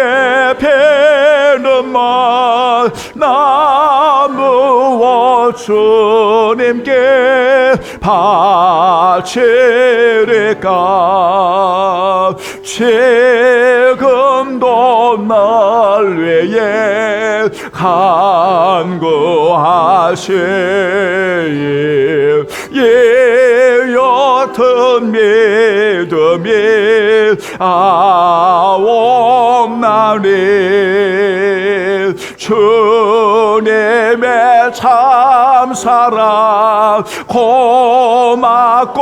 베는 말 나무와 주님께 바치리까. 지금도 날 위해 간구하시 이 여튼 믿음이 아옵나니 주님의 참사랑 고맙고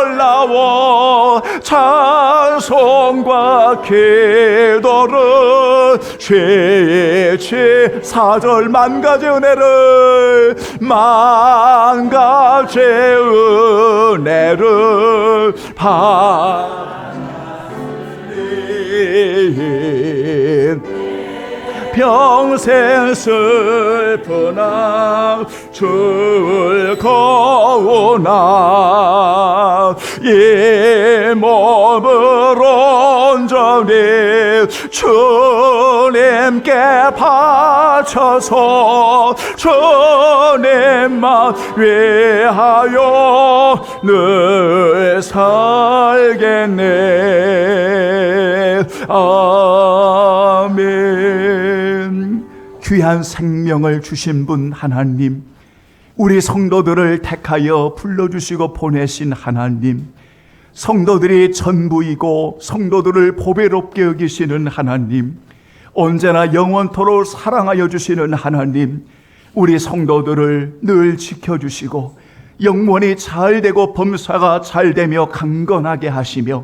놀라워 찬송과 기도를 취치 4절 만 가지 은혜를 만 가지 은혜를 받으리. 평생 슬프나 즐거우나 이 몸을 온전히 주님께 바쳐서 주님만 위하여 늘 살겠네. 아멘. 귀한 생명을 주신 분 하나님, 우리 성도들을 택하여 불러주시고 보내신 하나님, 성도들이 전부이고 성도들을 보배롭게 여기시는 하나님, 언제나 영원토록 사랑하여 주시는 하나님, 우리 성도들을 늘 지켜주시고 영원히 잘되고 범사가 잘되며 강건하게 하시며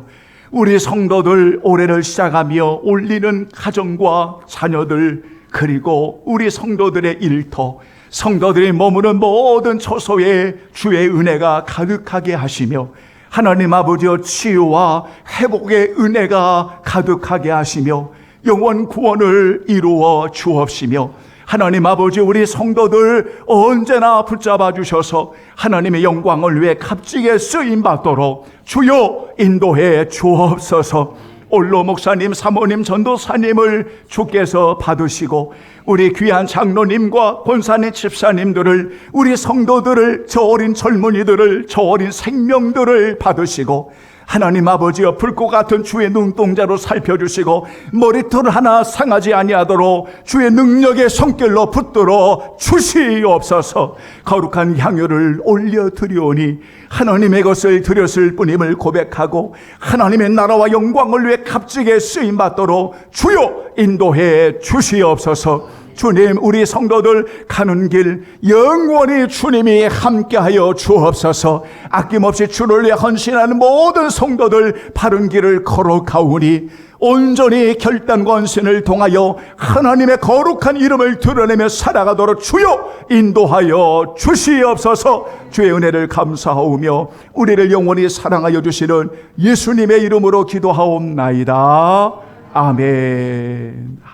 우리 성도들 올해를 시작하며 올리는 가정과 자녀들, 그리고 우리 성도들의 일터, 성도들이 머무는 모든 처소에 주의 은혜가 가득하게 하시며 하나님 아버지여 치유와 회복의 은혜가 가득하게 하시며 영원 구원을 이루어 주옵시며 하나님 아버지 우리 성도들 언제나 붙잡아 주셔서 하나님의 영광을 위해 값지게 쓰임받도록 주여 인도해 주옵소서. 올로 목사님, 사모님, 전도사님을 주께서 받으시고 우리 귀한 장로님과 권사님, 집사님들을, 우리 성도들을, 저 어린 젊은이들을, 저 어린 생명들을 받으시고 하나님 아버지여 불꽃 같은 주의 눈동자로 살펴주시고 머리털 하나 상하지 아니하도록 주의 능력의 손길로 붙들어 주시옵소서. 거룩한 향유를 올려드리오니 하나님의 것을 드렸을 뿐임을 고백하고 하나님의 나라와 영광을 위해 값지게 쓰임받도록 주여 인도해 주시옵소서. 주님, 우리 성도들 가는 길 영원히 주님이 함께하여 주옵소서. 아낌없이 주를 위해 헌신하는 모든 성도들 바른 길을 걸어가오니 온전히 결단과 헌신을 통하여 하나님의 거룩한 이름을 드러내며 살아가도록 주여 인도하여 주시옵소서. 주의 은혜를 감사하오며 우리를 영원히 사랑하여 주시는 예수님의 이름으로 기도하옵나이다. 아멘.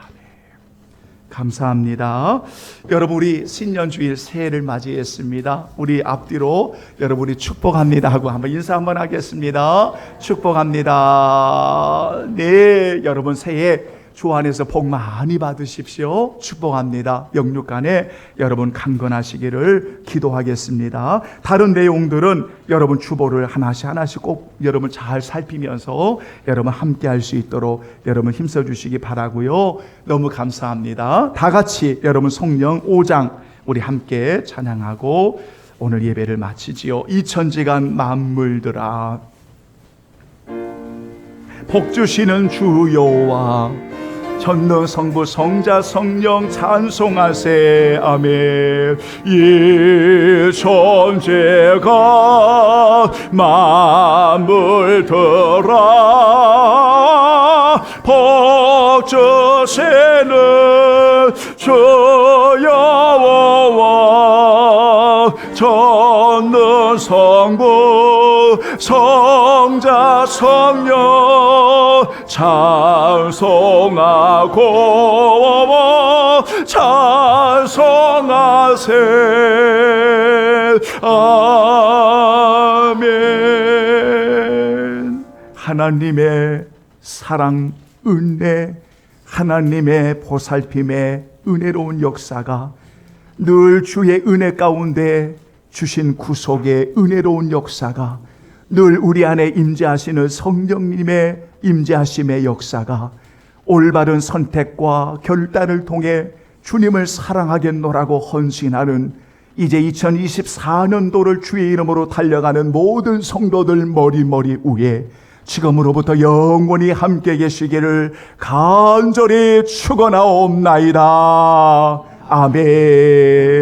감사합니다. 여러분, 우리 신년주일 새해를 맞이했습니다. 우리 앞뒤로 여러분이 축복합니다 하고 한번 인사 한번 하겠습니다. 축복합니다. 네, 여러분 새해 주 안에서 복 많이 받으십시오. 축복합니다. 영육간에 여러분 강건하시기를 기도하겠습니다. 다른 내용들은 여러분 주보를 하나씩 꼭 여러분 잘 살피면서 여러분 함께 할 수 있도록 여러분 힘써 주시기 바라고요. 너무 감사합니다. 다 같이 여러분 성령 5장 우리 함께 찬양하고 오늘 예배를 마치지요. 이천지간 만물들아 복 주시는 주 여호와 전능 성부 성자 성령 찬송하세. 아멘. 이 천재가 만물들아 복 주시는 주 여호와 전능 성부 성자 성령 찬송하고 찬송하세. 아멘. 하나님의 사랑, 은혜, 하나님의 보살핌의 은혜로운 역사가 늘 주의 은혜 가운데 주신 구속의 은혜로운 역사가 늘 우리 안에 임재하시는 성령님의 임재하심의 역사가 올바른 선택과 결단을 통해 주님을 사랑하겠노라고 헌신하는 이제 2024년도를 주의 이름으로 달려가는 모든 성도들 머리 위에 지금으로부터 영원히 함께 계시기를 간절히 축원하옵나이다. 아멘.